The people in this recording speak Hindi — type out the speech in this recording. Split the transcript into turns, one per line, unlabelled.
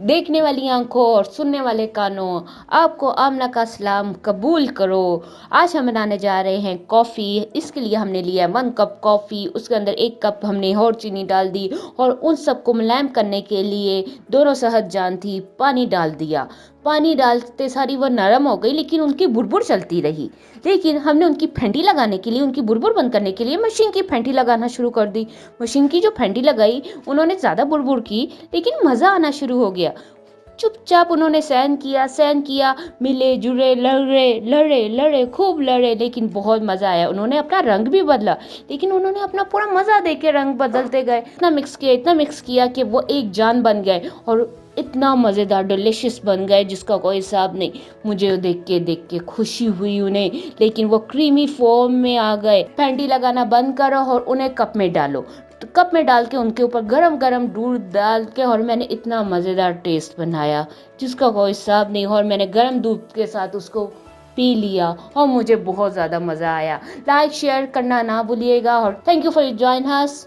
देखने वाली आंखों और सुनने वाले कानों, आपको आमना का सलाम कबूल करो। आज हम बनाने जा रहे हैं कॉफ़ी। इसके लिए हमने लिया 1 कप कॉफ़ी, उसके अंदर 1 कप हमने और चीनी डाल दी और उन सबको मुलायम करने के लिए दोनों शहद जान थी पानी डाल दिया। पानी डालते सारी वो नरम हो गई, लेकिन उनकी बुड़बुड़ चलती रही। लेकिन हमने उनकी फेंटी लगाने के लिए, उनकी बुड़बुड़ बंद करने के लिए मशीन की फेंटी लगाना शुरू कर दी। मशीन की जो फेंटी लगाई, उन्होंने ज़्यादा बुड़बुड़ की, लेकिन मज़ा आना शुरू हो गया। चुपचाप उन्होंने सहन किया, मिले जुले, लड़े खूब लड़े, लेकिन बहुत मजा आया। उन्होंने अपना रंग भी बदला, लेकिन उन्होंने अपना पूरा मजा देके रंग बदलते गए। इतना मिक्स किया कि वो एक जान बन गए और इतना मजेदार डिलिशियस बन गए जिसका कोई हिसाब नहीं। मुझे देख के खुशी हुई उन्हें, लेकिन वो क्रीमी फॉर्म में आ गए। फैंटी लगाना बंद करो और उन्हें कप में डालो। तो कप में डाल के उनके ऊपर गरम गरम दूध डाल के, और मैंने इतना मज़ेदार टेस्ट बनाया जिसका कोई हिसाब नहीं। और मैंने गरम दूध के साथ उसको पी लिया और मुझे बहुत ज़्यादा मज़ा आया। लाइक शेयर करना ना भूलिएगा और thank you for join us.